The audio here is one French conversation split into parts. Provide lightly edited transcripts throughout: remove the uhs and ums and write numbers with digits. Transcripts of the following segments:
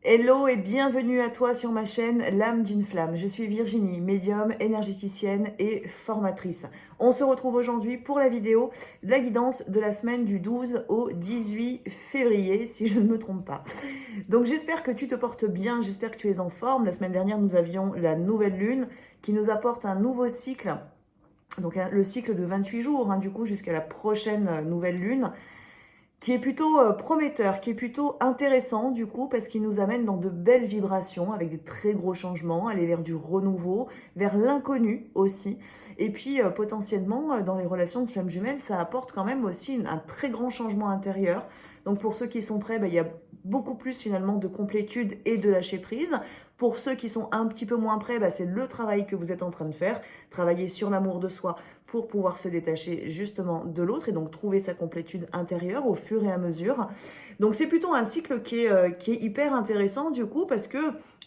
Hello et bienvenue à toi sur ma chaîne L'âme d'une flamme. Je suis Virginie, médium, énergéticienne et formatrice. On se retrouve aujourd'hui pour la vidéo de la guidance de la semaine du 12 au 18 février, si je ne me trompe pas. Donc j'espère que tu te portes bien, j'espère que tu es en forme. La semaine dernière, nous avions la nouvelle lune qui nous apporte un nouveau cycle. Donc le cycle de 28 jours, du coup jusqu'à la prochaine nouvelle lune, qui est plutôt prometteur, qui est plutôt intéressant du coup, parce qu'il nous amène dans de belles vibrations, avec des très gros changements, aller vers du renouveau, vers l'inconnu aussi. Et puis potentiellement, dans les relations de flammes jumelles, ça apporte quand même aussi un très grand changement intérieur. Donc pour ceux qui sont prêts, il y a beaucoup plus finalement de complétude et de lâcher prise. Pour ceux qui sont un petit peu moins prêts, c'est le travail que vous êtes en train de faire, travailler sur l'amour de soi pour pouvoir se détacher justement de l'autre et donc trouver sa complétude intérieure au fur et à mesure. Donc c'est plutôt un cycle qui est hyper intéressant du coup, parce que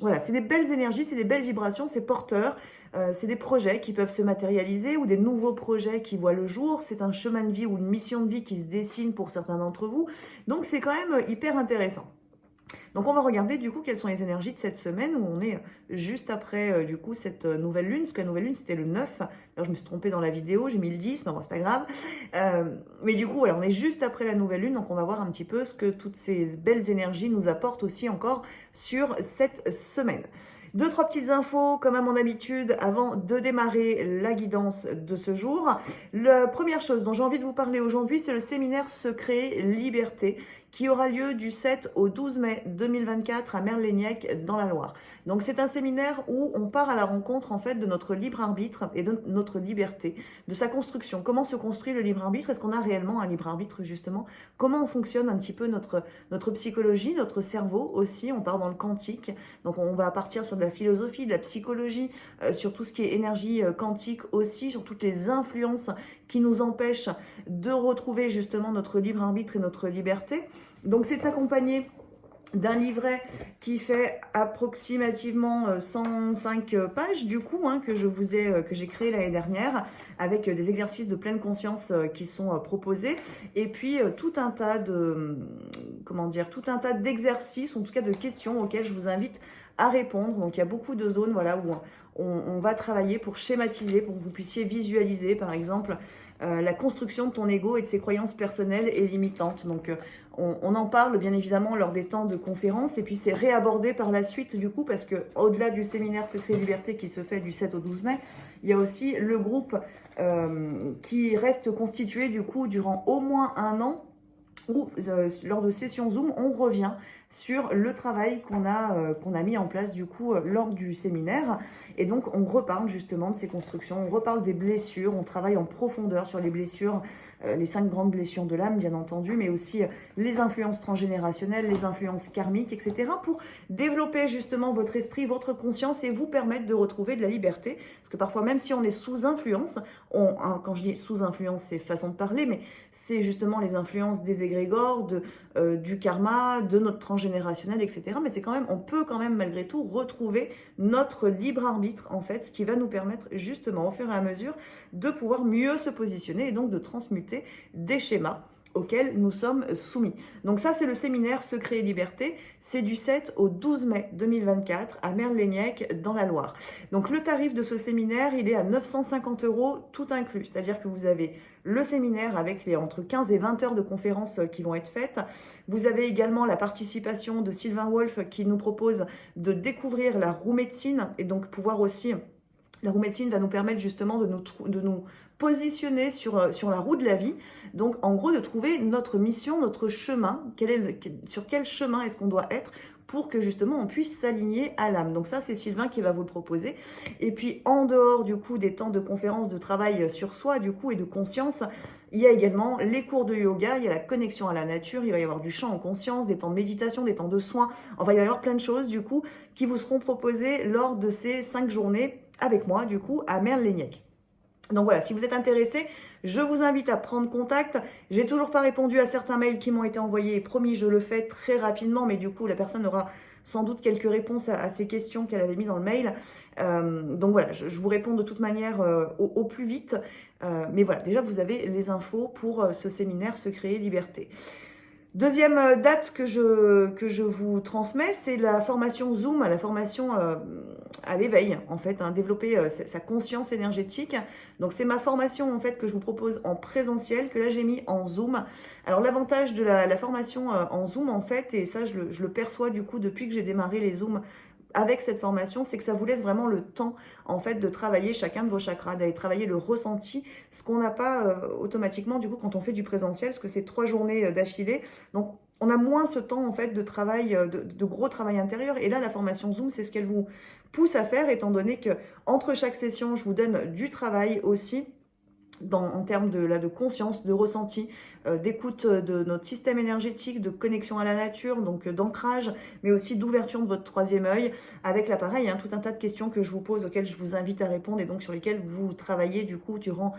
voilà, c'est des belles énergies, c'est des belles vibrations, c'est porteur, c'est des projets qui peuvent se matérialiser ou des nouveaux projets qui voient le jour, c'est un chemin de vie ou une mission de vie qui se dessine pour certains d'entre vous. Donc c'est quand même hyper intéressant. Donc on va regarder du coup quelles sont les énergies de cette semaine où on est juste après du coup cette nouvelle lune, parce que la nouvelle lune c'était le 9. Alors je me suis trompée dans la vidéo, j'ai mis le 10, mais bon c'est pas grave. Mais du coup voilà, on est juste après la nouvelle lune, donc on va voir un petit peu ce que toutes ces belles énergies nous apportent aussi encore sur cette semaine. Deux, trois petites infos, comme à mon habitude, avant de démarrer la guidance de ce jour. La première chose dont j'ai envie de vous parler aujourd'hui, c'est le séminaire Secret Liberté qui aura lieu du 7 au 12 mai 2024 à Merléniac dans la Loire. Donc c'est un séminaire où on part à la rencontre en fait de notre libre arbitre et de notre liberté, de sa construction. Comment se construit le libre arbitre? Est-ce qu'on a réellement un libre arbitre justement? Comment on fonctionne un petit peu notre psychologie, notre cerveau aussi? On part dans le quantique, donc on va partir sur de la philosophie, de la psychologie, sur tout ce qui est énergie quantique aussi, sur toutes les influences qui nous empêchent de retrouver justement notre libre arbitre et notre liberté. Donc c'est accompagné d'un livret qui fait approximativement 105 pages du coup, que j'ai créé l'année dernière, avec des exercices de pleine conscience qui sont proposés, et puis tout un tas tout un tas d'exercices, en tout cas de questions auxquelles je vous invite à répondre. Donc il y a beaucoup de zones voilà, où on va travailler pour schématiser, pour que vous puissiez visualiser par exemple la construction de ton ego et de ses croyances personnelles et limitantes. Donc on en parle bien évidemment lors des temps de conférence, et puis c'est réabordé par la suite du coup, parce que au-delà du séminaire Secret et Liberté qui se fait du 7 au 12 mai, il y a aussi le groupe qui reste constitué du coup durant au moins un an, où lors de sessions Zoom, on revient sur le travail qu'on a mis en place du coup lors du séminaire. Et donc on reparle justement de ces constructions, on reparle des blessures, on travaille en profondeur sur les blessures, les 5 grandes blessures de l'âme bien entendu, mais aussi les influences transgénérationnelles, les influences karmiques, etc. pour développer justement votre esprit, votre conscience et vous permettre de retrouver de la liberté. Parce que parfois même si on est sous influence, quand je dis sous influence c'est façon de parler, mais c'est justement les influences des égrégores, du karma, de notre transgénérationnel, etc. Mais c'est quand même, on peut quand même malgré tout retrouver notre libre arbitre en fait, ce qui va nous permettre justement au fur et à mesure de pouvoir mieux se positionner et donc de transmuter des schémas auxquels nous sommes soumis. Donc ça, c'est le séminaire Secret et Liberté. C'est du 7 au 12 mai 2024 à Merléniac dans la Loire. Donc le tarif de ce séminaire, il est à 950 € tout inclus. C'est-à-dire que vous avez le séminaire avec entre 15 et 20 heures de conférences qui vont être faites. Vous avez également la participation de Sylvain Wolf qui nous propose de découvrir la roue médecine et donc pouvoir aussi... La roue médecine va nous permettre justement de nous positionner sur la roue de la vie. Donc, en gros, de trouver notre mission, notre chemin. Sur quel chemin est-ce qu'on doit être pour que justement on puisse s'aligner à l'âme. Donc ça, c'est Sylvain qui va vous le proposer. Et puis, en dehors du coup des temps de conférence, de travail sur soi du coup et de conscience, il y a également les cours de yoga, il y a la connexion à la nature, il va y avoir du chant en conscience, des temps de méditation, des temps de soins. Enfin, il va y avoir plein de choses du coup qui vous seront proposées lors de ces 5 journées avec moi, du coup, à Merléniac. Donc voilà, si vous êtes intéressé, je vous invite à prendre contact. J'ai toujours pas répondu à certains mails qui m'ont été envoyés. Promis, je le fais très rapidement, mais du coup, la personne aura sans doute quelques réponses à ces questions qu'elle avait mis dans le mail. Donc voilà, je vous réponds de toute manière au plus vite. Mais voilà, déjà, vous avez les infos pour ce séminaire Secret et Liberté. Deuxième date que je vous transmets, c'est la formation Zoom, la formation à l'éveil, en fait, hein, développer sa conscience énergétique. Donc, c'est ma formation, en fait, que je vous propose en présentiel, que là, j'ai mis en Zoom. Alors, l'avantage de la formation en Zoom, en fait, et ça, je le perçois, du coup, depuis que j'ai démarré les Zooms avec cette formation, c'est que ça vous laisse vraiment le temps, en fait, de travailler chacun de vos chakras, d'aller travailler le ressenti, ce qu'on n'a pas automatiquement, du coup, quand on fait du présentiel, parce que c'est 3 journées d'affilée. Donc, on a moins ce temps, en fait, de travail, de gros travail intérieur. Et là, la formation Zoom, c'est ce qu'elle vous pousse à faire, étant donné que entre chaque session, je vous donne du travail aussi en termes de conscience, de ressenti, d'écoute de notre système énergétique, de connexion à la nature, donc d'ancrage, mais aussi d'ouverture de votre troisième œil, avec l'appareil, hein, tout un tas de questions que je vous pose, auxquelles je vous invite à répondre, et donc sur lesquelles vous travaillez du coup durant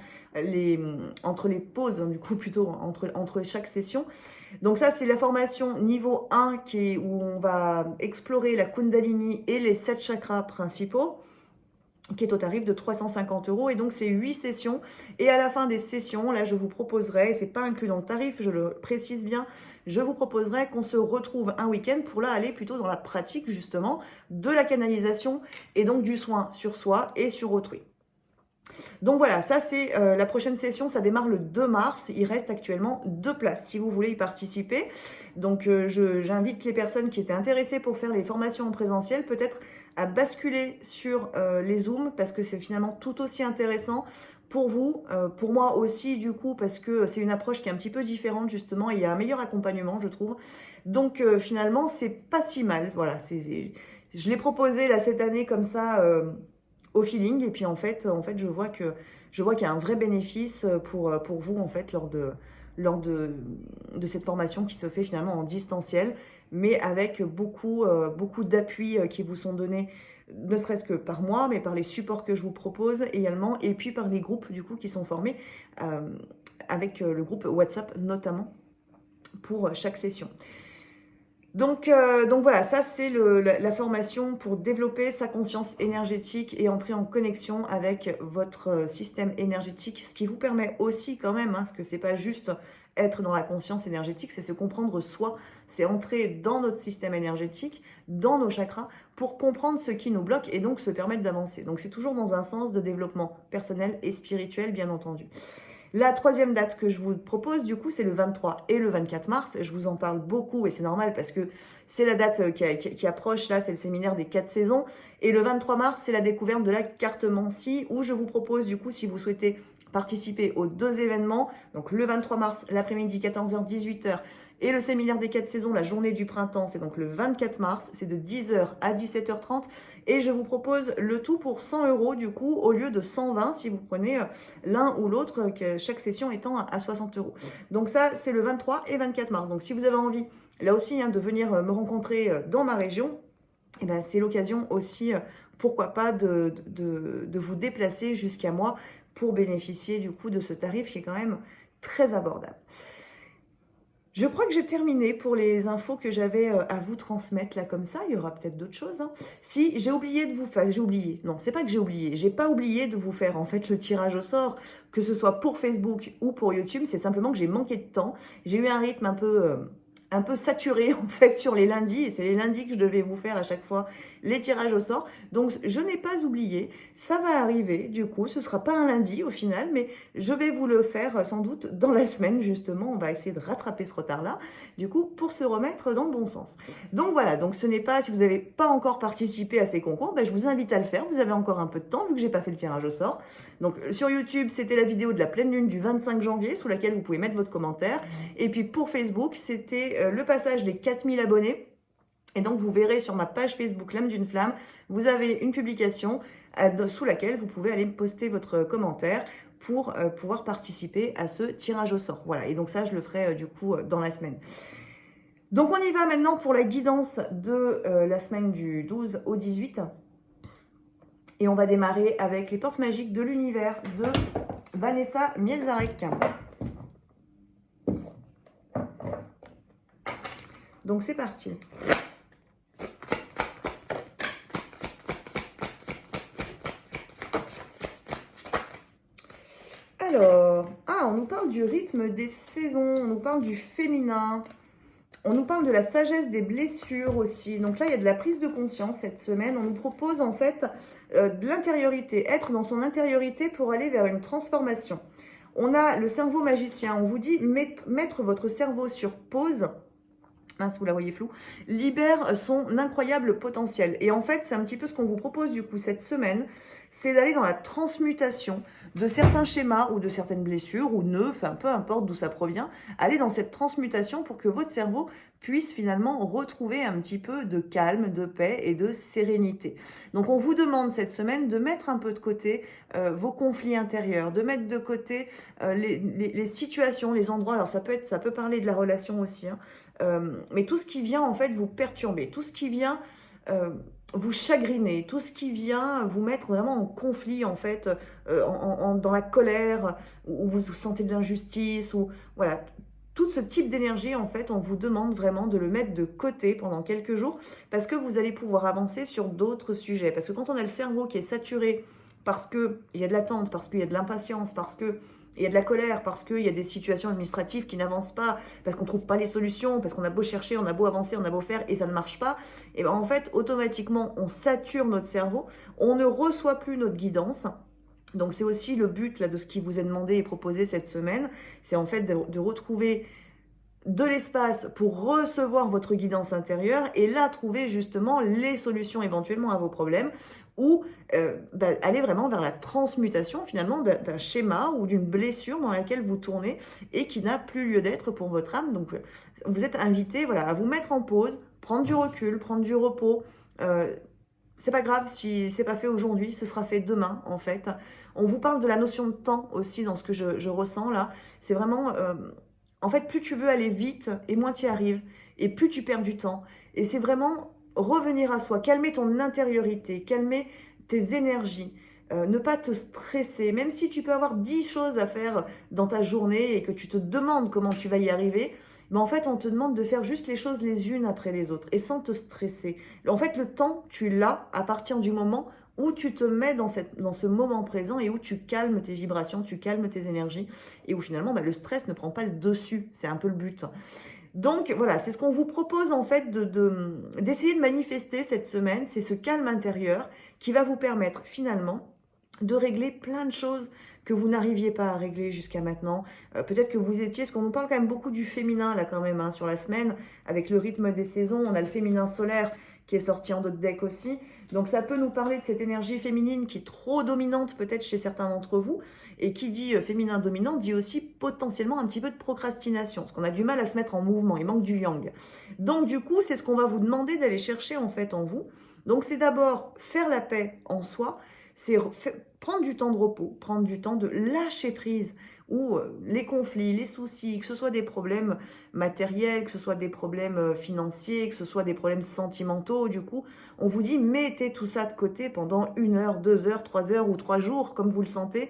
entre les pauses, hein, du coup plutôt entre chaque session. Donc ça, c'est la formation niveau 1 où on va explorer la Kundalini et les 7 chakras principaux, qui est au tarif de 350 €. Et donc, c'est 8 sessions. Et à la fin des sessions, là, je vous proposerai, et c'est pas inclus dans le tarif, je le précise bien, je vous proposerai qu'on se retrouve un week-end pour là aller plutôt dans la pratique, justement, de la canalisation et donc du soin sur soi et sur autrui. Donc voilà, ça c'est la prochaine session, ça démarre le 2 mars. Il reste actuellement 2 places si vous voulez y participer. Donc j'invite les personnes qui étaient intéressées pour faire les formations en présentiel, peut-être à basculer sur les Zooms, parce que c'est finalement tout aussi intéressant pour vous, pour moi aussi du coup, parce que c'est une approche qui est un petit peu différente justement, et il y a un meilleur accompagnement je trouve. Donc finalement c'est pas si mal, voilà, je l'ai proposé là cette année comme ça au feeling, et puis en fait je vois qu'il y a un vrai bénéfice pour vous en fait lors de cette formation qui se fait finalement en distanciel, mais avec beaucoup d'appuis qui vous sont donnés, ne serait-ce que par moi, mais par les supports que je vous propose également, et puis par les groupes du coup qui sont formés, avec le groupe WhatsApp notamment pour chaque session. Donc voilà, ça c'est la formation pour développer sa conscience énergétique et entrer en connexion avec votre système énergétique, ce qui vous permet aussi quand même, hein, parce que c'est pas juste être dans la conscience énergétique, c'est se comprendre soi, c'est entrer dans notre système énergétique, dans nos chakras, pour comprendre ce qui nous bloque et donc se permettre d'avancer. Donc c'est toujours dans un sens de développement personnel et spirituel, bien entendu. La troisième date que je vous propose, du coup, c'est le 23 et le 24 mars. Je vous en parle beaucoup et c'est normal parce que c'est la date qui approche. Là, c'est le séminaire des 4 saisons. Et le 23 mars, c'est la découverte de la cartomancie où je vous propose, du coup, si vous souhaitez participer aux 2 événements, donc le 23 mars, l'après-midi, 14h, 18h, et le séminaire des 4 saisons, la journée du printemps, c'est donc le 24 mars, c'est de 10h à 17h30, et je vous propose le tout pour 100 € du coup, au lieu de 120 si vous prenez l'un ou l'autre, chaque session étant à 60 €. Donc ça, c'est le 23 et 24 mars. Donc si vous avez envie, là aussi, hein, de venir me rencontrer dans ma région, eh ben, c'est l'occasion aussi, pourquoi pas, de vous déplacer jusqu'à moi pour bénéficier du coup de ce tarif qui est quand même très abordable. Je crois que j'ai terminé pour les infos que j'avais à vous transmettre là comme ça. Il y aura peut-être d'autres choses, hein. Si j'ai oublié de vous faire, j'ai oublié. Non, c'est pas que j'ai pas oublié de vous faire en fait le tirage au sort, que ce soit pour Facebook ou pour YouTube. C'est simplement que j'ai manqué de temps. J'ai eu un rythme un peu saturé en fait sur les lundis, et c'est les lundis que je devais vous faire à chaque fois les tirages au sort. Donc je n'ai pas oublié, ça va arriver du coup, ce sera pas un lundi au final, mais je vais vous le faire sans doute dans la semaine justement. On va essayer de rattraper ce retard-là du coup pour se remettre dans le bon sens. Donc voilà, donc ce n'est pas, si vous n'avez pas encore participé à ces concours, ben, je vous invite à le faire, vous avez encore un peu de temps vu que j'ai pas fait le tirage au sort. Donc sur YouTube, c'était la vidéo de la pleine lune du 25 janvier sous laquelle vous pouvez mettre votre commentaire, et puis pour Facebook, c'était le passage des 4000 abonnés. Et donc, vous verrez sur ma page Facebook L'âme d'une flamme, vous avez une publication sous laquelle vous pouvez aller poster votre commentaire pour pouvoir participer à ce tirage au sort. Voilà, et donc ça, je le ferai du coup dans la semaine. Donc, on y va maintenant pour la guidance de la semaine du 12 au 18. Et on va démarrer avec les portes magiques de l'univers de Vanessa Mielzarek. Donc, c'est parti. Alors, on nous parle du rythme des saisons, on nous parle du féminin. On nous parle de la sagesse des blessures aussi. Donc là, il y a de la prise de conscience cette semaine. On nous propose en fait de l'intériorité, être dans son intériorité pour aller vers une transformation. On a le cerveau magicien. On vous dit mettre votre cerveau sur pause. Mince, vous la voyez floue, libère son incroyable potentiel. Et en fait, c'est un petit peu ce qu'on vous propose du coup cette semaine, c'est d'aller dans la transmutation de certains schémas ou de certaines blessures ou nœuds, enfin peu importe d'où ça provient, aller dans cette transmutation pour que votre cerveau puisse finalement retrouver un petit peu de calme, de paix et de sérénité. Donc on vous demande cette semaine de mettre un peu de côté vos conflits intérieurs, de mettre de côté les situations, les endroits, alors ça peut parler de la relation aussi, hein, mais tout ce qui vient en fait vous perturber, tout ce qui vient vous chagriner, tout ce qui vient vous mettre vraiment en conflit en fait, dans la colère, où vous sentez de l'injustice, ou voilà, tout ce type d'énergie en fait, on vous demande vraiment de le mettre de côté pendant quelques jours, parce que vous allez pouvoir avancer sur d'autres sujets. Parce que quand on a le cerveau qui est saturé, parce qu'il y a de l'attente, parce qu'il y a de l'impatience, parce que il y a de la colère, parce qu'il y a des situations administratives qui n'avancent pas, parce qu'on ne trouve pas les solutions, parce qu'on a beau chercher, on a beau avancer, on a beau faire et ça ne marche pas, et bien en fait, automatiquement, on sature notre cerveau, on ne reçoit plus notre guidance. Donc c'est aussi le but là, de ce qui vous est demandé et proposé cette semaine, c'est en fait de retrouver de l'espace pour recevoir votre guidance intérieure et là trouver justement les solutions éventuellement à vos problèmes, ou aller vraiment vers la transmutation finalement d'un schéma ou d'une blessure dans laquelle vous tournez et qui n'a plus lieu d'être pour votre âme. Donc vous êtes invité, voilà, à vous mettre en pause, prendre du recul, prendre du repos. C'est pas grave si c'est pas fait aujourd'hui, ce sera fait demain en fait. On vous parle de la notion de temps aussi dans ce que je ressens là. C'est vraiment en fait, plus tu veux aller vite et moins tu y arrives, et plus tu perds du temps. Et c'est vraiment revenir à soi, calmer ton intériorité, calmer tes énergies, ne pas te stresser. Même si tu peux avoir 10 choses à faire dans ta journée et que tu te demandes comment tu vas y arriver, mais en fait, on te demande de faire juste les choses les unes après les autres et sans te stresser. En fait, le temps, tu l'as à partir du moment où tu te mets dans ce moment présent et où tu calmes tes vibrations, tu calmes tes énergies et où finalement le stress ne prend pas le dessus. C'est un peu le but. Donc voilà, c'est ce qu'on vous propose en fait d'essayer de manifester cette semaine, c'est ce calme intérieur qui va vous permettre finalement de régler plein de choses que vous n'arriviez pas à régler jusqu'à maintenant. Peut-être que vous étiez, parce qu'on nous parle quand même beaucoup du féminin là quand même, hein, sur la semaine, avec le rythme des saisons, on a le féminin solaire qui est sorti en d'autres decks aussi. Donc ça peut nous parler de cette énergie féminine qui est trop dominante peut-être chez certains d'entre vous, et qui dit féminin dominant dit aussi potentiellement un petit peu de procrastination, parce qu'on a du mal à se mettre en mouvement, il manque du yang. Donc du coup, c'est ce qu'on va vous demander d'aller chercher en fait en vous. Donc c'est d'abord faire la paix en soi, c'est prendre du temps de repos, prendre du temps de lâcher prise, où les conflits, les soucis, que ce soit des problèmes matériels, que ce soit des problèmes financiers, que ce soit des problèmes sentimentaux, du coup, on vous dit mettez tout ça de côté pendant 1 heure, 2 heures, 3 heures ou 3 jours, comme vous le sentez,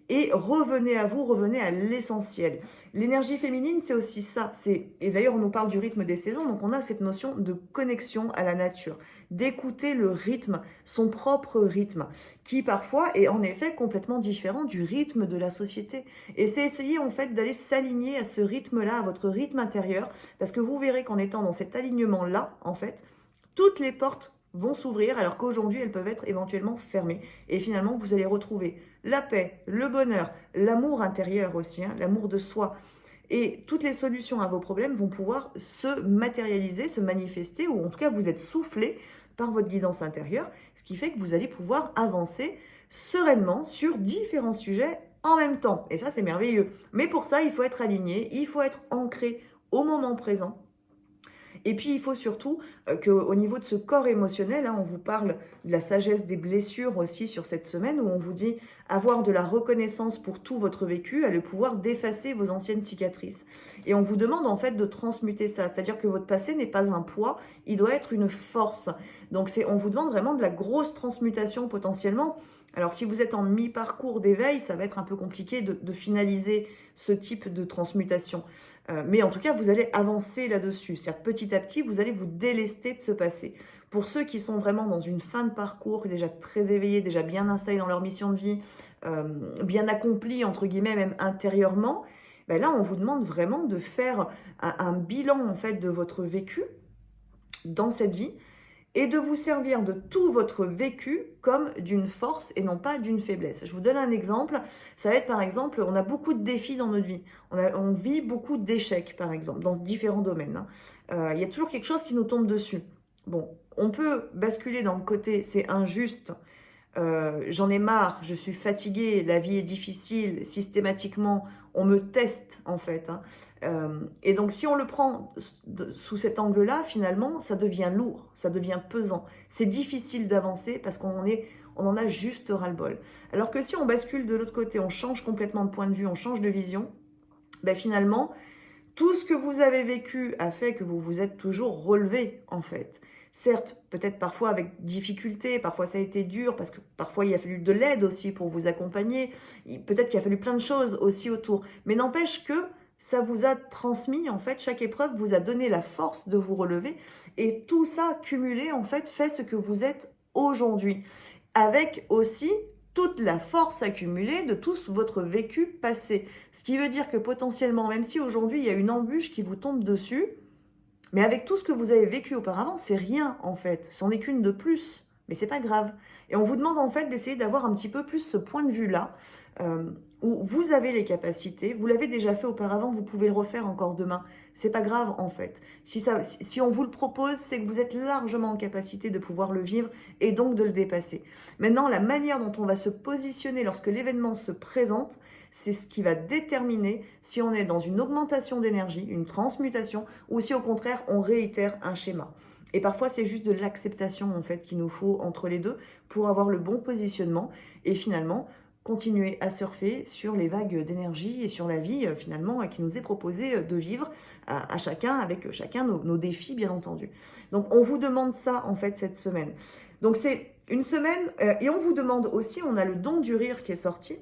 et revenez à vous, revenez à l'essentiel. L'énergie féminine, c'est aussi ça. Et d'ailleurs, on nous parle du rythme des saisons, donc on a cette notion de connexion à la nature, d'écouter le rythme, son propre rythme, qui parfois est en effet complètement différent du rythme de la société. Et c'est essayer en fait d'aller s'aligner à ce rythme-là, à votre rythme intérieur, parce que vous verrez qu'en étant dans cet alignement-là, en fait, toutes les portes vont s'ouvrir alors qu'aujourd'hui elles peuvent être éventuellement fermées. Et finalement, vous allez retrouver la paix, le bonheur, l'amour intérieur aussi, hein, l'amour de soi. Et toutes les solutions à vos problèmes vont pouvoir se matérialiser, se manifester, ou en tout cas vous êtes soufflé par votre guidance intérieure, ce qui fait que vous allez pouvoir avancer sereinement sur différents sujets en même temps. Et ça, c'est merveilleux. Mais pour ça, il faut être aligné, il faut être ancré au moment présent. Et puis, il faut surtout qu'au niveau de ce corps émotionnel, hein, on vous parle de la sagesse des blessures aussi sur cette semaine, où on vous dit avoir de la reconnaissance pour tout votre vécu, à le pouvoir d'effacer vos anciennes cicatrices. Et on vous demande en fait de transmuter ça, c'est-à-dire que votre passé n'est pas un poids, il doit être une force. Donc, on vous demande vraiment de la grosse transmutation potentiellement. Alors, si vous êtes en mi-parcours d'éveil, ça va être un peu compliqué de finaliser ce type de transmutation. Mais en tout cas, vous allez avancer là-dessus. C'est-à-dire petit à petit, vous allez vous délester de ce passé. Pour ceux qui sont vraiment dans une fin de parcours, déjà très éveillés, déjà bien installés dans leur mission de vie, bien accomplis, entre guillemets, même intérieurement, ben là, on vous demande vraiment de faire un bilan en fait de votre vécu dans cette vie et de vous servir de tout votre vécu comme d'une force et non pas d'une faiblesse. Je vous donne un exemple. Ça va être par exemple, on a beaucoup de défis dans notre vie. On vit beaucoup d'échecs par exemple, dans différents domaines. Il y a toujours quelque chose qui nous tombe dessus. Bon, on peut basculer dans le côté c'est injuste, j'en ai marre, je suis fatiguée, la vie est difficile, systématiquement, on me teste en fait. Et donc si on le prend sous cet angle-là, finalement, ça devient lourd, ça devient pesant. C'est difficile d'avancer parce on en a juste ras-le-bol. Alors que si on bascule de l'autre côté, on change complètement de point de vue, on change de vision, ben finalement, tout ce que vous avez vécu a fait que vous vous êtes toujours relevé en fait. Certes, peut-être parfois avec difficulté, parfois ça a été dur, parce que parfois il a fallu de l'aide aussi pour vous accompagner, peut-être qu'il a fallu plein de choses aussi autour, mais n'empêche que ça vous a transmis, en fait, chaque épreuve vous a donné la force de vous relever, et tout ça cumulé, en fait, fait ce que vous êtes aujourd'hui, avec aussi toute la force accumulée de tout votre vécu passé. Ce qui veut dire que potentiellement, même si aujourd'hui il y a une embûche qui vous tombe dessus, mais avec tout ce que vous avez vécu auparavant, c'est rien en fait. C'en est qu'une de plus. Mais c'est pas grave. Et on vous demande en fait d'essayer d'avoir un petit peu plus ce point de vue-là, où vous avez les capacités, vous l'avez déjà fait auparavant, vous pouvez le refaire encore demain. C'est pas grave en fait. Si on vous le propose, c'est que vous êtes largement en capacité de pouvoir le vivre et donc de le dépasser. Maintenant, la manière dont on va se positionner lorsque l'événement se présente, c'est ce qui va déterminer si on est dans une augmentation d'énergie, une transmutation, ou si au contraire on réitère un schéma. Et parfois c'est juste de l'acceptation en fait qu'il nous faut entre les deux pour avoir le bon positionnement et finalement continuer à surfer sur les vagues d'énergie et sur la vie finalement qui nous est proposée de vivre à chacun, avec chacun nos défis bien entendu. Donc on vous demande ça en fait cette semaine. Donc c'est une semaine et on vous demande aussi, on a le don du rire qui est sorti.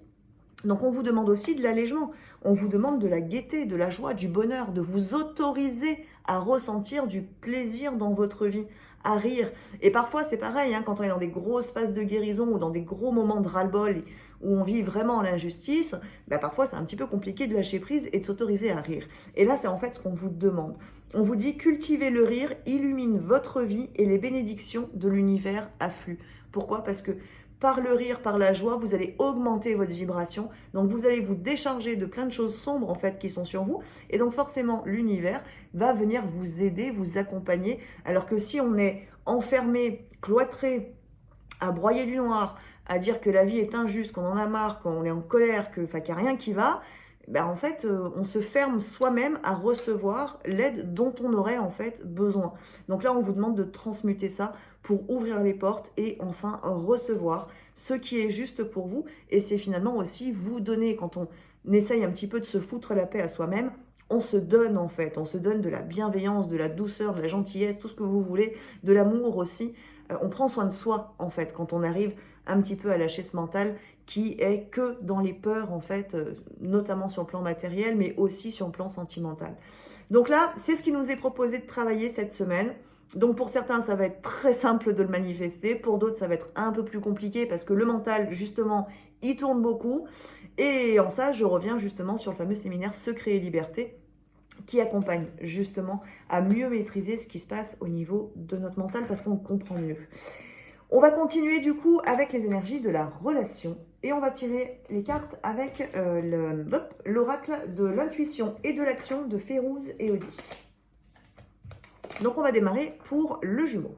Donc on vous demande aussi de l'allègement, on vous demande de la gaieté, de la joie, du bonheur, de vous autoriser à ressentir du plaisir dans votre vie, à rire. Et parfois c'est pareil, hein, quand on est dans des grosses phases de guérison ou dans des gros moments de ras-le-bol où on vit vraiment l'injustice, bah parfois c'est un petit peu compliqué de lâcher prise et de s'autoriser à rire. Et là c'est en fait ce qu'on vous demande. On vous dit cultivez le rire, illumine votre vie et les bénédictions de l'univers affluent. Pourquoi ? Parce que par le rire, par la joie, vous allez augmenter votre vibration. Donc, vous allez vous décharger de plein de choses sombres, en fait, qui sont sur vous. Et donc, forcément, l'univers va venir vous aider, vous accompagner. Alors que si on est enfermé, cloîtré, à broyer du noir, à dire que la vie est injuste, qu'on en a marre, qu'on est en colère, qu'il n'y a rien qui va, ben en fait, on se ferme soi-même à recevoir l'aide dont on aurait en fait besoin. Donc là, on vous demande de transmuter ça pour ouvrir les portes et enfin recevoir ce qui est juste pour vous. Et c'est finalement aussi vous donner, quand on essaye un petit peu de se foutre la paix à soi-même, on se donne en fait, on se donne de la bienveillance, de la douceur, de la gentillesse, tout ce que vous voulez, de l'amour aussi. On prend soin de soi en fait quand on arrive un petit peu à lâcher ce mental qui est que dans les peurs en fait, notamment sur le plan matériel mais aussi sur le plan sentimental. Donc là, c'est ce qui nous est proposé de travailler cette semaine. Donc pour certains, ça va être très simple de le manifester. Pour d'autres, ça va être un peu plus compliqué parce que le mental, justement, il tourne beaucoup. Et en ça, je reviens justement sur le fameux séminaire Secret et Liberté qui accompagne justement à mieux maîtriser ce qui se passe au niveau de notre mental parce qu'on comprend mieux. On va continuer du coup avec les énergies de la relation et on va tirer les cartes avec l'oracle de l'intuition et de l'action de Férouz et Odi. Donc on va démarrer pour le Jumeau.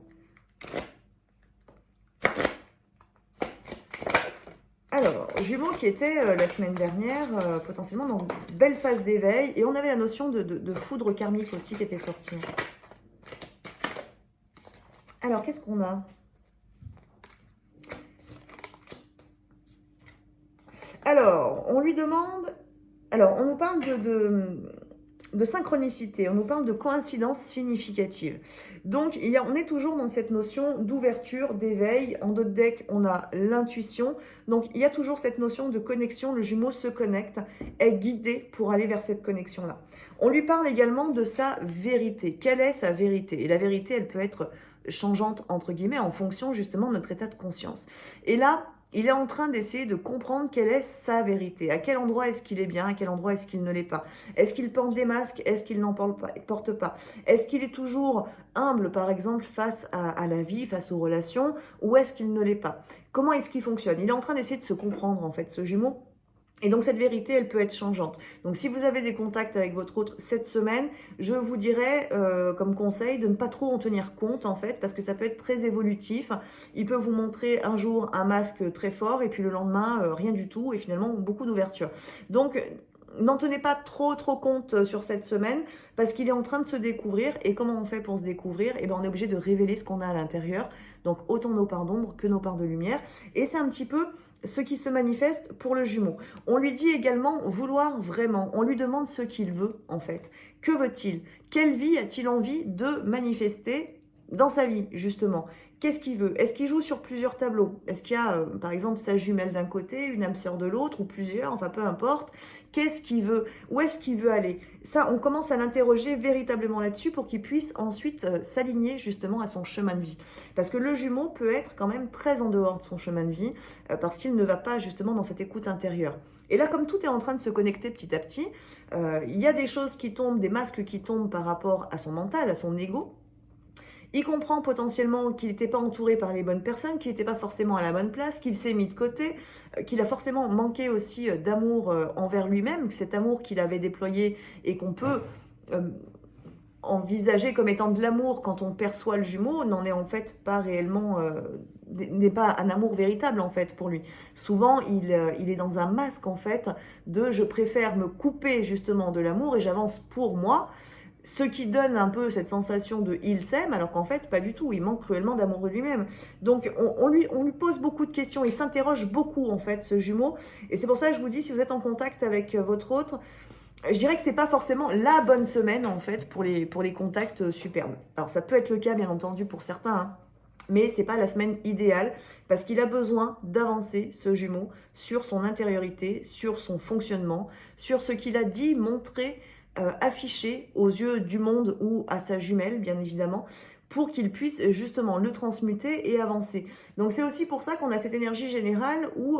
Alors, Jumeau qui était la semaine dernière potentiellement dans une belle phase d'éveil et on avait la notion de foudre karmique aussi qui était sortie. Alors, qu'est-ce qu'on a ? Alors, on lui demande... Alors, on nous parle de synchronicité, on nous parle de coïncidence significative. Donc, on est toujours dans cette notion d'ouverture, d'éveil. En d'autres decks, on a l'intuition. Donc, il y a toujours cette notion de connexion. Le Jumeau se connecte, est guidé pour aller vers cette connexion-là. On lui parle également de sa vérité. Quelle est sa vérité ? Et la vérité, elle peut être changeante, entre guillemets, en fonction justement de notre état de conscience. Et là, il est en train d'essayer de comprendre quelle est sa vérité. À quel endroit est-ce qu'il est bien, à quel endroit est-ce qu'il ne l'est pas. Est-ce qu'il porte des masques, est-ce qu'il n'en porte pas. Est-ce qu'il est toujours humble, par exemple, face à la vie, face aux relations, ou est-ce qu'il ne l'est pas. Comment est-ce qu'il fonctionne. Il est en train d'essayer de se comprendre, en fait, ce jumeau. Et donc cette vérité, elle peut être changeante. Donc si vous avez des contacts avec votre autre cette semaine, je vous dirais comme conseil de ne pas trop en tenir compte en fait, parce que ça peut être très évolutif. Il peut vous montrer un jour un masque très fort et puis le lendemain rien du tout et finalement beaucoup d'ouverture. Donc n'en tenez pas trop compte sur cette semaine parce qu'il est en train de se découvrir. Et comment on fait pour se découvrir? Eh ben, on est obligé de révéler ce qu'on a à l'intérieur. Donc autant nos parts d'ombre que nos parts de lumière. Et c'est un petit peu ce qui se manifeste pour le jumeau. On lui dit également vouloir vraiment. On lui demande ce qu'il veut en fait. Que veut-il? Quelle vie a-t-il envie de manifester dans sa vie justement? Qu'est-ce qu'il veut? Est-ce qu'il joue sur plusieurs tableaux? Est-ce qu'il y a, par exemple, sa jumelle d'un côté, une âme sœur de l'autre, ou plusieurs, enfin peu importe. Qu'est-ce qu'il veut? Où est-ce qu'il veut aller? Ça, on commence à l'interroger véritablement là-dessus pour qu'il puisse ensuite s'aligner justement à son chemin de vie. Parce que le jumeau peut être quand même très en dehors de son chemin de vie, parce qu'il ne va pas justement dans cette écoute intérieure. Et là, comme tout est en train de se connecter petit à petit, il y a des choses qui tombent, des masques qui tombent par rapport à son mental, à son ego. Il comprend potentiellement qu'il n'était pas entouré par les bonnes personnes, qu'il n'était pas forcément à la bonne place, qu'il s'est mis de côté, qu'il a forcément manqué aussi d'amour envers lui-même, que cet amour qu'il avait déployé et qu'on peut envisager comme étant de l'amour quand on perçoit le jumeau, n'en est en fait pas réellement, n'est pas un amour véritable en fait pour lui. Souvent, il est dans un masque en fait de je préfère me couper justement de l'amour et j'avance pour moi. Ce qui donne un peu cette sensation de il s'aime, alors qu'en fait, pas du tout. Il manque cruellement d'amour de lui-même. Donc, on lui pose beaucoup de questions. Il s'interroge beaucoup, en fait, ce jumeau. Et c'est pour ça que je vous dis, si vous êtes en contact avec votre autre, je dirais que c'est pas forcément la bonne semaine, en fait, pour les contacts superbes. Alors, ça peut être le cas, bien entendu, pour certains, hein. Mais c'est pas la semaine idéale parce qu'il a besoin d'avancer, ce jumeau, sur son intériorité, sur son fonctionnement, sur ce qu'il a dit, montré, affiché aux yeux du monde ou à sa jumelle, bien évidemment, pour qu'il puisse justement le transmuter et avancer. Donc c'est aussi pour ça qu'on a cette énergie générale où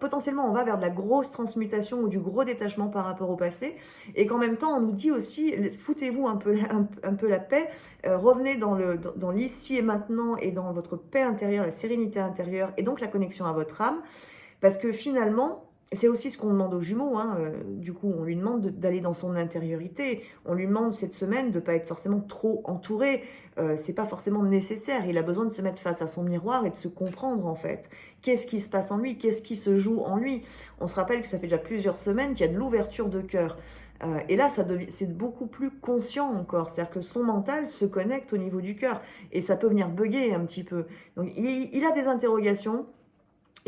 potentiellement on va vers de la grosse transmutation ou du gros détachement par rapport au passé et qu'en même temps on nous dit aussi foutez-vous un peu la paix, revenez dans l'ici et maintenant et dans votre paix intérieure, la sérénité intérieure et donc la connexion à votre âme parce que finalement c'est aussi ce qu'on demande aux jumeaux, hein. Du coup, on lui demande d'aller dans son intériorité. On lui demande cette semaine de ne pas être forcément trop entouré. C'est pas forcément nécessaire. Il a besoin de se mettre face à son miroir et de se comprendre en fait. Qu'est-ce qui se passe en lui? Qu'est-ce qui se joue en lui? On se rappelle que ça fait déjà plusieurs semaines qu'il y a de l'ouverture de cœur. Et là, c'est beaucoup plus conscient encore. C'est-à-dire que son mental se connecte au niveau du cœur. Et ça peut venir bugger un petit peu. Donc, il a des interrogations.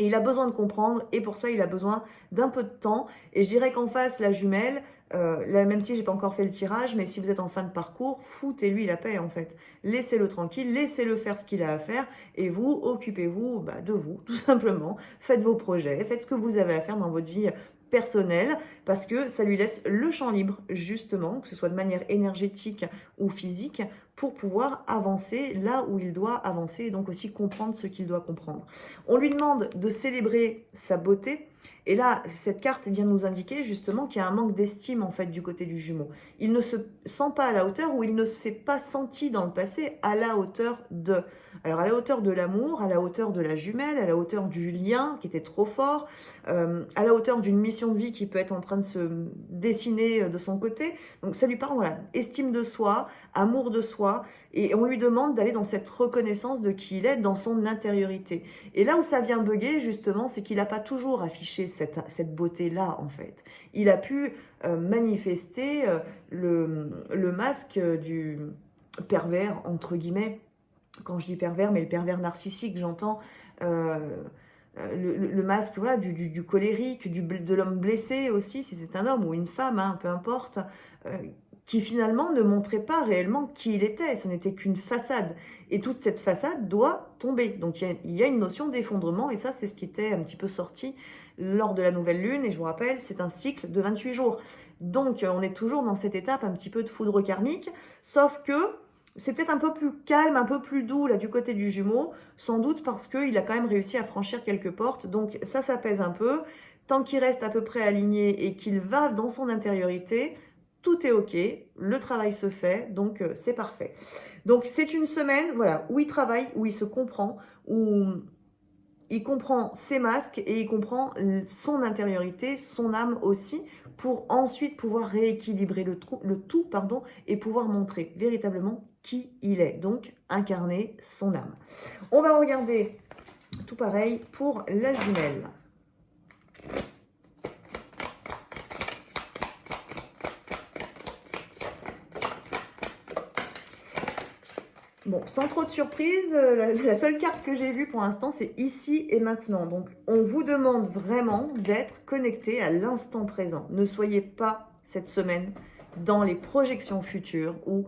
Et il a besoin de comprendre, et pour ça, il a besoin d'un peu de temps. Et je dirais qu'en face, la jumelle, là, même si j'ai pas encore fait le tirage, mais si vous êtes en fin de parcours, foutez-lui la paix en fait. Laissez-le tranquille, laissez-le faire ce qu'il a à faire, et vous, occupez-vous de vous, tout simplement. Faites vos projets, faites ce que vous avez à faire dans votre vie personnelle, parce que ça lui laisse le champ libre, justement, que ce soit de manière énergétique ou physique, pour pouvoir avancer là où il doit avancer, et donc aussi comprendre ce qu'il doit comprendre. On lui demande de célébrer sa beauté, et là, cette carte vient nous indiquer justement qu'il y a un manque d'estime en fait du côté du jumeau. Il ne se sent pas à la hauteur ou il ne s'est pas senti dans le passé à la hauteur de. Alors à la hauteur de l'amour, à la hauteur de la jumelle, à la hauteur du lien qui était trop fort, à la hauteur d'une mission de vie qui peut être en train de se dessiner de son côté. Donc ça lui parle, voilà, estime de soi, amour de soi, et on lui demande d'aller dans cette reconnaissance de qui il est, dans son intériorité. Et là où ça vient bugger, justement, c'est qu'il n'a pas toujours affiché cette beauté-là, en fait. Il a pu manifester le masque du pervers, entre guillemets. Quand je dis pervers, mais le pervers narcissique, j'entends le masque voilà, du colérique, de l'homme blessé aussi, si c'est un homme ou une femme, hein, peu importe, qui finalement ne montrait pas réellement qui il était, ce n'était qu'une façade. Et toute cette façade doit tomber. Donc il y a une notion d'effondrement, et ça c'est ce qui était un petit peu sorti lors de la nouvelle lune, et je vous rappelle, c'est un cycle de 28 jours. Donc on est toujours dans cette étape un petit peu de foudre karmique, sauf que c'est peut-être un peu plus calme, un peu plus doux là du côté du Jumeau, sans doute parce qu'il a quand même réussi à franchir quelques portes. Donc ça pèse un peu. Tant qu'il reste à peu près aligné et qu'il va dans son intériorité, tout est ok, le travail se fait, donc c'est parfait. Donc c'est une semaine, voilà, où il travaille, où il se comprend, où il comprend ses masques et il comprend son intériorité, son âme aussi, pour ensuite pouvoir rééquilibrer le tout, et pouvoir montrer véritablement qui il est, donc incarner son âme. On va regarder tout pareil pour la jumelle. Bon, sans trop de surprise, la seule carte que j'ai vue pour l'instant, c'est ici et maintenant. Donc, on vous demande vraiment d'être connecté à l'instant présent. Ne soyez pas cette semaine dans les projections futures ou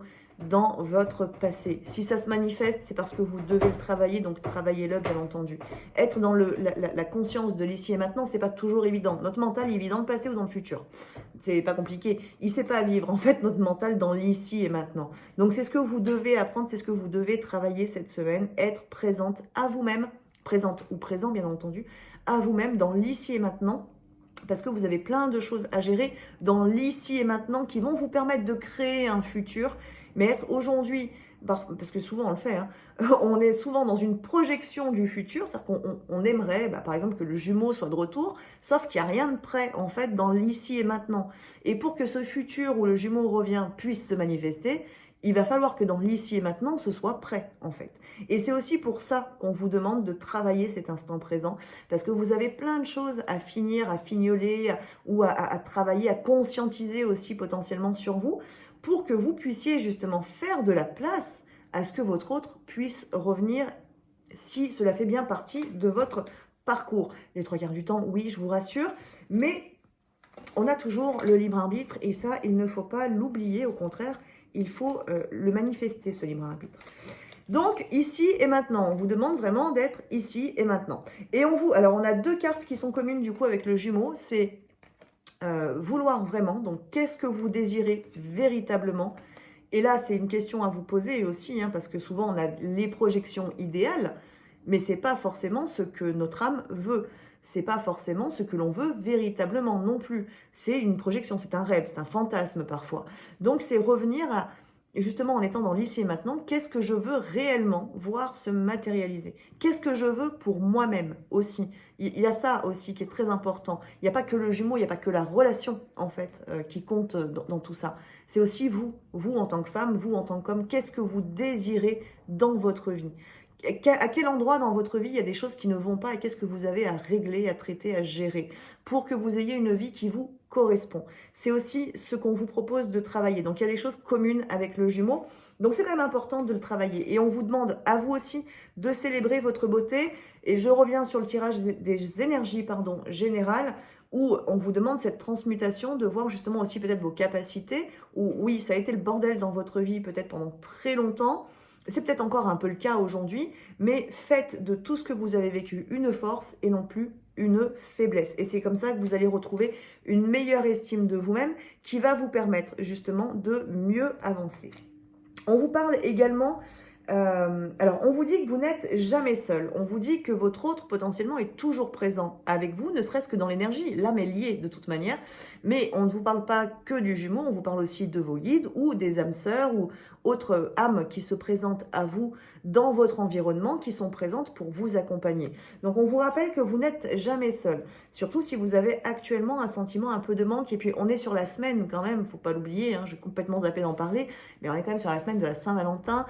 dans votre passé. Si ça se manifeste, c'est parce que vous devez le travailler, donc travaillez-le bien entendu. Être dans la conscience de l'ici et maintenant, c'est pas toujours évident. Notre mental, il vit dans le passé ou dans le futur. C'est pas compliqué. Il sait pas vivre, en fait, notre mental dans l'ici et maintenant. Donc, c'est ce que vous devez apprendre, c'est ce que vous devez travailler cette semaine, être présente à vous-même, présente ou présent, bien entendu, à vous-même dans l'ici et maintenant, parce que vous avez plein de choses à gérer dans l'ici et maintenant qui vont vous permettre de créer un futur, mais être aujourd'hui, parce que souvent on le fait, hein, on est souvent dans une projection du futur, c'est-à-dire qu'on aimerait, par exemple, que le jumeau soit de retour, sauf qu'il n'y a rien de prêt, en fait, dans l'ici et maintenant. Et pour que ce futur où le jumeau revient puisse se manifester, il va falloir que dans l'ici et maintenant, ce soit prêt, en fait. Et c'est aussi pour ça qu'on vous demande de travailler cet instant présent, parce que vous avez plein de choses à finir, à fignoler, ou à travailler, à conscientiser aussi potentiellement sur vous, pour que vous puissiez justement faire de la place à ce que votre autre puisse revenir, si cela fait bien partie de votre parcours. Les 3 quarts du temps, oui, je vous rassure, mais on a toujours le libre arbitre, et ça, il ne faut pas l'oublier, au contraire, il faut le manifester, ce libre arbitre. Donc, ici et maintenant, on vous demande vraiment d'être ici et maintenant. Et alors on a 2 cartes qui sont communes du coup avec le jumeau, c'est vouloir vraiment, donc qu'est-ce que vous désirez véritablement? Et là, c'est une question à vous poser aussi, hein, parce que souvent on a les projections idéales, mais c'est pas forcément ce que notre âme veut. C'est pas forcément ce que l'on veut véritablement non plus. C'est une projection, c'est un rêve, c'est un fantasme parfois. Donc c'est revenir à, justement en étant dans l'ici et maintenant, qu'est-ce que je veux réellement voir se matérialiser? Qu'est-ce que je veux pour moi-même aussi? Il y a ça aussi qui est très important. Il n'y a pas que le jumeau, il n'y a pas que la relation en fait qui compte dans tout ça. C'est aussi vous en tant que femme, vous en tant qu'homme, qu'est-ce que vous désirez dans votre vie? À quel endroit dans votre vie il y a des choses qui ne vont pas et qu'est-ce que vous avez à régler, à traiter, à gérer pour que vous ayez une vie qui vous correspond. C'est aussi ce qu'on vous propose de travailler. Donc il y a des choses communes avec le jumeau. Donc c'est quand même important de le travailler. Et on vous demande à vous aussi de célébrer votre beauté. Et je reviens sur le tirage des énergies générales, où on vous demande cette transmutation, de voir justement aussi peut-être vos capacités, où oui, ça a été le bordel dans votre vie peut-être pendant très longtemps. C'est peut-être encore un peu le cas aujourd'hui, mais faites de tout ce que vous avez vécu une force et non plus une faiblesse. Et c'est comme ça que vous allez retrouver une meilleure estime de vous-même qui va vous permettre justement de mieux avancer. On vous parle également, alors on vous dit que vous n'êtes jamais seul. On vous dit que votre autre potentiellement est toujours présent avec vous, ne serait-ce que dans l'énergie. L'âme est liée de toute manière, mais on ne vous parle pas que du jumeau, on vous parle aussi de vos guides ou des âmes sœurs ou autres âmes qui se présentent à vous dans votre environnement, qui sont présentes pour vous accompagner. Donc on vous rappelle que vous n'êtes jamais seul, surtout si vous avez actuellement un sentiment un peu de manque. Et puis on est sur la semaine quand même, faut pas l'oublier, hein, j'ai complètement zappé d'en parler, mais on est quand même sur la semaine de la Saint-Valentin,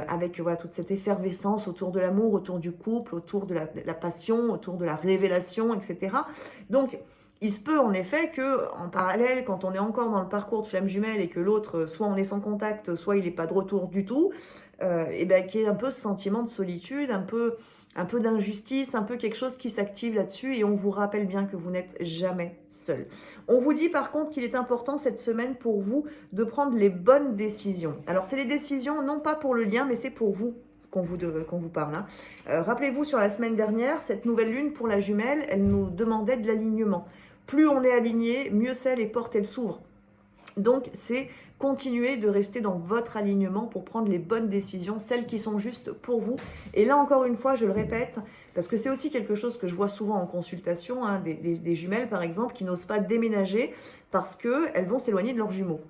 avec voilà, toute cette effervescence autour de l'amour, autour du couple, autour de la passion, autour de la révélation, etc. Donc il se peut en effet que, en parallèle, quand on est encore dans le parcours de flamme jumelle et que l'autre, soit on est sans contact, soit il n'est pas de retour du tout, et ben qu'il y ait un peu ce sentiment de solitude, un peu d'injustice, un peu quelque chose qui s'active là-dessus, et on vous rappelle bien que vous n'êtes jamais seul. On vous dit par contre qu'il est important cette semaine pour vous de prendre les bonnes décisions. Alors c'est les décisions non pas pour le lien, mais c'est pour vous qu'on vous parle. Hein. Rappelez-vous, sur la semaine dernière, cette nouvelle lune pour la jumelle, elle nous demandait de l'alignement. Plus on est aligné, mieux c'est, les portes elles s'ouvrent. Donc, c'est continuer de rester dans votre alignement pour prendre les bonnes décisions, celles qui sont justes pour vous. Et là, encore une fois, je le répète, parce que c'est aussi quelque chose que je vois souvent en consultation, hein, des jumelles, par exemple, qui n'osent pas déménager parce qu'elles vont s'éloigner de leurs jumeaux,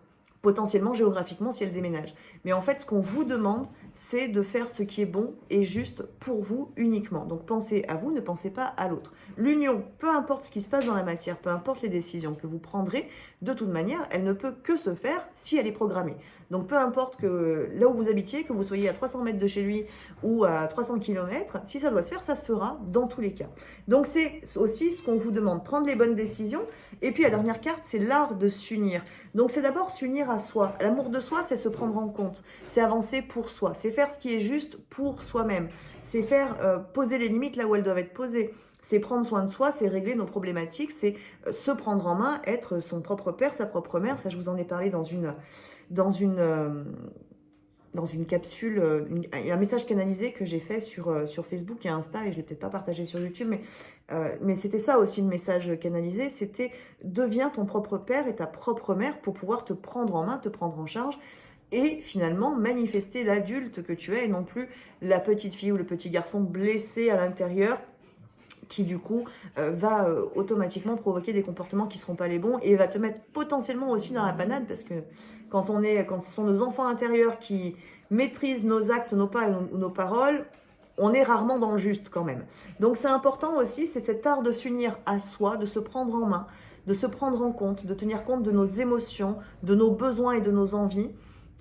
potentiellement géographiquement si elles déménagent. Mais en fait, ce qu'on vous demande, c'est de faire ce qui est bon et juste pour vous uniquement. Donc pensez à vous, ne pensez pas à l'autre. L'union, peu importe ce qui se passe dans la matière, peu importe les décisions que vous prendrez, de toute manière, elle ne peut que se faire si elle est programmée. Donc peu importe que là où vous habitiez, que vous soyez à 300 mètres de chez lui ou à 300 km, si ça doit se faire, ça se fera dans tous les cas. Donc c'est aussi ce qu'on vous demande, prendre les bonnes décisions. Et puis la dernière carte, c'est l'art de s'unir. Donc c'est d'abord s'unir à soi. L'amour de soi, c'est se prendre en compte, c'est avancer pour soi, c'est faire ce qui est juste pour soi-même, c'est faire poser les limites là où elles doivent être posées. C'est prendre soin de soi, c'est régler nos problématiques, c'est se prendre en main, être son propre père, sa propre mère. Ça, je vous en ai parlé dans une capsule, un message canalisé que j'ai fait sur Facebook et Insta, et je ne l'ai peut-être pas partagé sur YouTube, mais c'était ça aussi le message canalisé, c'était deviens ton propre père et ta propre mère pour pouvoir te prendre en main, te prendre en charge, et finalement manifester l'adulte que tu es et non plus la petite fille ou le petit garçon blessé à l'intérieur qui du coup va automatiquement provoquer des comportements qui ne seront pas les bons et va te mettre potentiellement aussi dans la panade parce que quand ce sont nos enfants intérieurs qui maîtrisent nos actes, nos pas ou nos paroles, on est rarement dans le juste quand même. Donc c'est important aussi, c'est cet art de s'unir à soi, de se prendre en main, de se prendre en compte, de tenir compte de nos émotions, de nos besoins et de nos envies,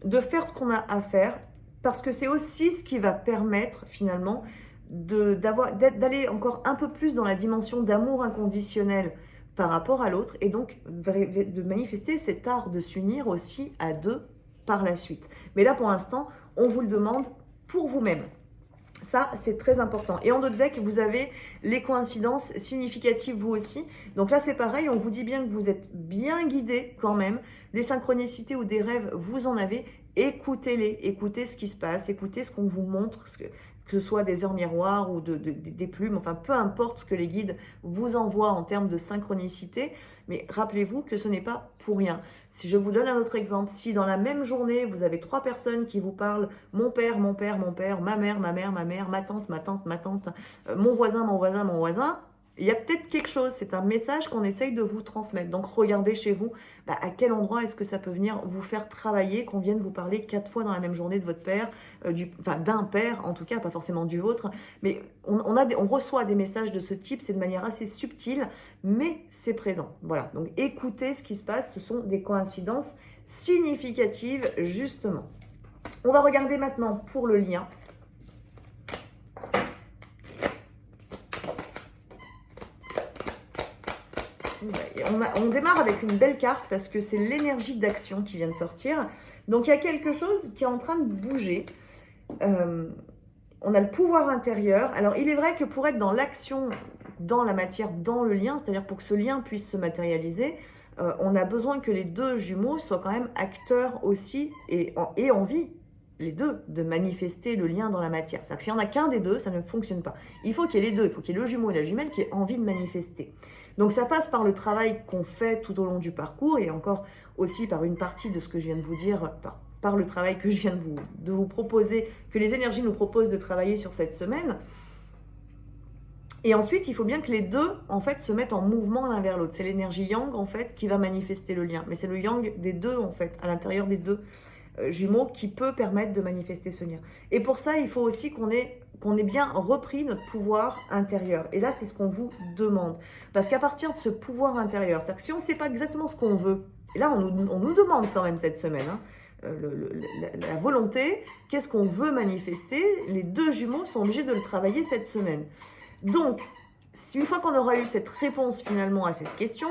de faire ce qu'on a à faire parce que c'est aussi ce qui va permettre finalement d'aller encore un peu plus dans la dimension d'amour inconditionnel par rapport à l'autre et donc de manifester cet art de s'unir aussi à deux par la suite. Mais là, pour l'instant, on vous le demande pour vous-même. Ça, c'est très important. Et en d'autres decks, vous avez les coïncidences significatives, vous aussi. Donc là, c'est pareil, on vous dit bien que vous êtes bien guidé quand même. Des synchronicités ou des rêves, vous en avez. Écoutez-les, écoutez ce qui se passe, écoutez ce qu'on vous montre, que ce soit des heures miroirs ou des plumes, enfin peu importe ce que les guides vous envoient en termes de synchronicité, mais rappelez-vous que ce n'est pas pour rien. Si je vous donne un autre exemple, si dans la même journée, vous avez 3 personnes qui vous parlent « mon père, mon père, mon père, ma mère, ma mère, ma mère, ma tante, ma tante, ma tante, mon voisin, mon voisin, mon voisin », il y a peut-être quelque chose, c'est un message qu'on essaye de vous transmettre. Donc regardez chez vous à quel endroit est-ce que ça peut venir vous faire travailler, qu'on vienne vous parler 4 fois dans la même journée de votre père, d'un père en tout cas, pas forcément du vôtre. Mais on reçoit des messages de ce type, c'est de manière assez subtile, mais c'est présent. Voilà, donc écoutez ce qui se passe, ce sont des coïncidences significatives justement. On va regarder maintenant pour le lien. On démarre avec une belle carte parce que c'est l'énergie d'action qui vient de sortir. Donc il y a quelque chose qui est en train de bouger. On a le pouvoir intérieur. Alors il est vrai que pour être dans l'action, dans la matière, dans le lien, c'est-à-dire pour que ce lien puisse se matérialiser, on a besoin que les deux jumeaux soient quand même acteurs aussi et envie, les deux, de manifester le lien dans la matière. C'est-à-dire que s'il n'y en a qu'un des deux, ça ne fonctionne pas. Il faut qu'il y ait les deux, il faut qu'il y ait le jumeau et la jumelle qui aient envie de manifester. Donc ça passe par le travail qu'on fait tout au long du parcours et encore aussi par une partie de ce que je viens de vous dire, par le travail que je viens de vous proposer, que les énergies nous proposent de travailler sur cette semaine. Et ensuite, il faut bien que les deux, en fait, se mettent en mouvement l'un vers l'autre. C'est l'énergie yang, en fait, qui va manifester le lien. Mais c'est le yang des deux, en fait, à l'intérieur des deux jumeaux, qui peut permettre de manifester ce lien. Et pour ça, il faut aussi qu'on ait bien repris notre pouvoir intérieur. Et là, c'est ce qu'on vous demande. Parce qu'à partir de ce pouvoir intérieur, c'est-à-dire que si on ne sait pas exactement ce qu'on veut, et là, on nous demande quand même cette semaine, la volonté, qu'est-ce qu'on veut manifester, les deux jumeaux sont obligés de le travailler cette semaine. Donc, une fois qu'on aura eu cette réponse finalement à cette question,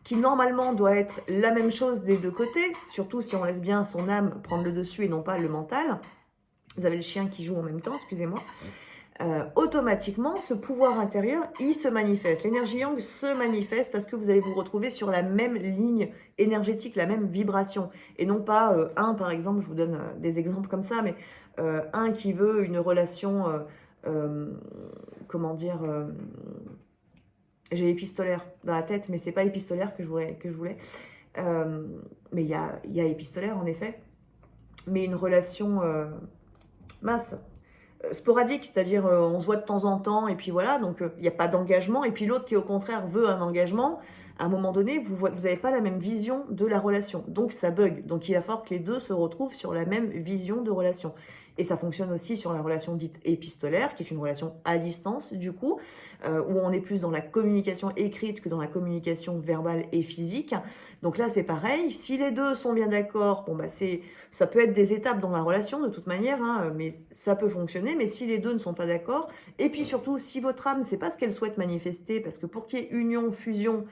qui normalement doit être la même chose des deux côtés, surtout si on laisse bien son âme prendre le dessus et non pas le mental, vous avez le chien qui joue en même temps, excusez-moi, automatiquement, ce pouvoir intérieur, il se manifeste. L'énergie yang se manifeste parce que vous allez vous retrouver sur la même ligne énergétique, la même vibration. Et non pas un, par exemple, je vous donne des exemples comme ça, mais un qui veut une relation, comment dire, j'ai épistolaire dans la tête, mais c'est pas épistolaire que je voulais. Mais il y a épistolaire, en effet. Mais une relation mince, sporadique, c'est-à-dire on se voit de temps en temps et puis voilà, donc il n'y a pas d'engagement. Et puis l'autre qui au contraire veut un engagement, à un moment donné, vous n'avez pas la même vision de la relation. Donc ça bug. Donc il va falloir que les deux se retrouvent sur la même vision de relation. Et ça fonctionne aussi sur la relation dite épistolaire, qui est une relation à distance du coup, où on est plus dans la communication écrite que dans la communication verbale et physique. Donc là c'est pareil, si les deux sont bien d'accord, bon bah ça peut être des étapes dans la relation de toute manière, hein, mais ça peut fonctionner. Mais si les deux ne sont pas d'accord, et puis surtout si votre âme c'est pas ce qu'elle souhaite manifester, parce que pour qu'il y ait union, fusion,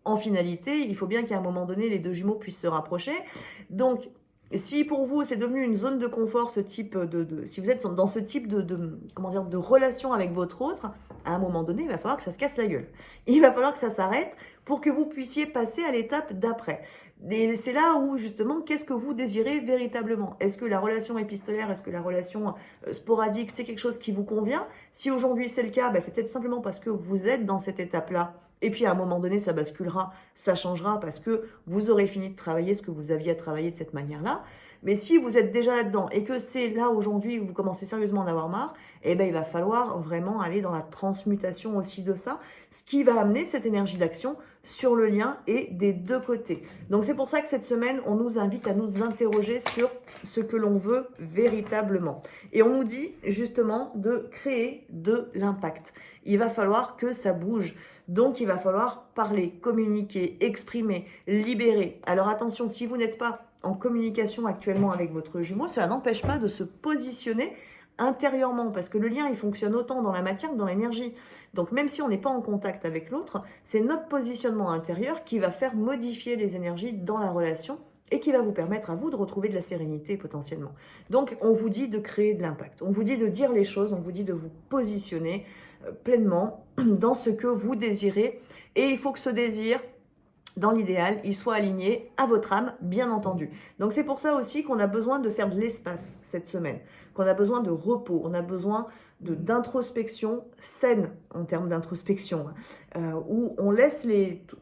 en finalité, il faut bien qu'à un moment donné, les deux jumeaux puissent se rapprocher. Donc, si pour vous, c'est devenu une zone de confort, ce type si vous êtes dans ce type comment dire, de relation avec votre autre, à un moment donné, il va falloir que ça se casse la gueule. Il va falloir que ça s'arrête pour que vous puissiez passer à l'étape d'après. Et c'est là où, justement, qu'est-ce que vous désirez véritablement? Est-ce que la relation épistolaire, est-ce que la relation sporadique, c'est quelque chose qui vous convient? Si aujourd'hui c'est le cas, bah, c'est peut-être simplement parce que vous êtes dans cette étape-là. Et puis à un moment donné, ça basculera, ça changera parce que vous aurez fini de travailler ce que vous aviez à travailler de cette manière-là. Mais si vous êtes déjà là-dedans et que c'est là aujourd'hui que vous commencez sérieusement à en avoir marre, eh ben, il va falloir vraiment aller dans la transmutation aussi de ça, ce qui va amener cette énergie d'action sur le lien et des deux côtés. Donc c'est pour ça que cette semaine, on nous invite à nous interroger sur ce que l'on veut véritablement. Et on nous dit justement de créer de l'impact. Il va falloir que ça bouge. Donc il va falloir parler, communiquer, exprimer, libérer. Alors attention, si vous n'êtes pas en communication actuellement avec votre jumeau, cela n'empêche pas de se positionner intérieurement, parce que le lien, il fonctionne autant dans la matière que dans l'énergie. Donc même si on n'est pas en contact avec l'autre, c'est notre positionnement intérieur qui va faire modifier les énergies dans la relation et qui va vous permettre à vous de retrouver de la sérénité potentiellement. Donc on vous dit de créer de l'impact, on vous dit de dire les choses, on vous dit de vous positionner pleinement dans ce que vous désirez, et il faut que ce désir, dans l'idéal, il soit aligné à votre âme, bien entendu. Donc c'est pour ça aussi qu'on a besoin de faire de l'espace cette semaine, qu'on a besoin de repos, on a besoin d'introspection saine en termes d'introspection, où on laisse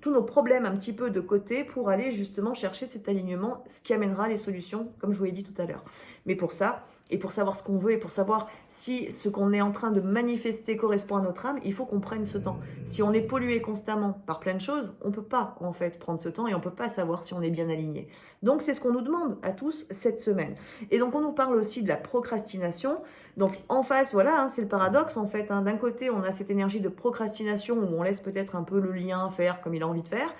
tous nos problèmes un petit peu de côté pour aller justement chercher cet alignement, ce qui amènera les solutions, comme je vous l'ai dit tout à l'heure. Mais pour ça, et pour savoir ce qu'on veut et pour savoir si ce qu'on est en train de manifester correspond à notre âme, il faut qu'on prenne ce temps. Si on est pollué constamment par plein de choses, on ne peut pas en fait prendre ce temps et on ne peut pas savoir si on est bien aligné. Donc c'est ce qu'on nous demande à tous cette semaine. Et donc on nous parle aussi de la procrastination. Donc en face, voilà, hein, c'est le paradoxe en fait. Hein. D'un côté, on a cette énergie de procrastination où on laisse peut-être un peu le lien faire comme il a envie de faire.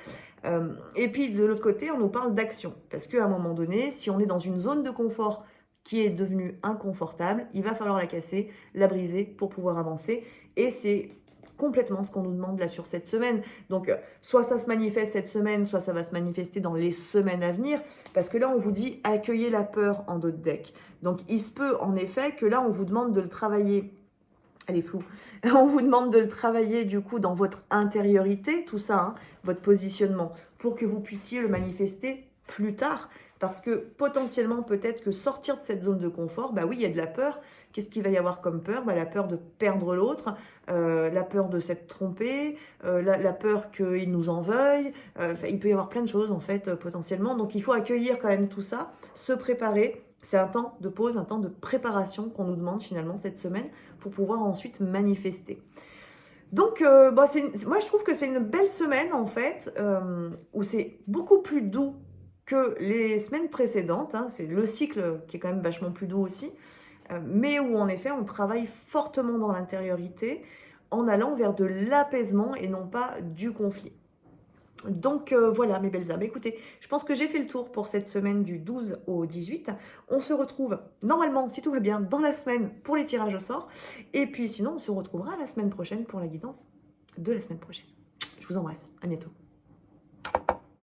Et puis de l'autre côté, on nous parle d'action. Parce qu'à un moment donné, si on est dans une zone de confort qui est devenue inconfortable, il va falloir la casser, la briser pour pouvoir avancer. Et c'est complètement ce qu'on nous demande là sur cette semaine. Donc, soit ça se manifeste cette semaine, soit ça va se manifester dans les semaines à venir, parce que là, on vous dit accueillez la peur en d'autres decks. Donc, il se peut en effet que là, on vous demande de le travailler. Elle est floue. On vous demande de le travailler du coup dans votre intériorité, tout ça, hein, votre positionnement, pour que vous puissiez le manifester plus tard. Parce que potentiellement, peut-être que sortir de cette zone de confort, bah oui, il y a de la peur. Qu'est-ce qu'il va y avoir comme peur? Bah, la peur de perdre l'autre, la peur de s'être trompé, la peur qu'il nous en veuille. Il peut y avoir plein de choses en fait potentiellement. Donc il faut accueillir quand même tout ça, se préparer. C'est un temps de pause, un temps de préparation qu'on nous demande finalement cette semaine pour pouvoir ensuite manifester. Donc, moi je trouve que c'est une belle semaine en fait, où c'est beaucoup plus doux que les semaines précédentes, hein. C'est le cycle qui est quand même vachement plus doux aussi, mais où en effet on travaille fortement dans l'intériorité en allant vers de l'apaisement et non pas du conflit. Donc voilà mes belles âmes, écoutez, je pense que j'ai fait le tour pour cette semaine du 12 au 18. On se retrouve normalement, si tout va bien, dans la semaine pour les tirages au sort. Et puis sinon, on se retrouvera la semaine prochaine pour la guidance de la semaine prochaine. Je vous embrasse, à bientôt.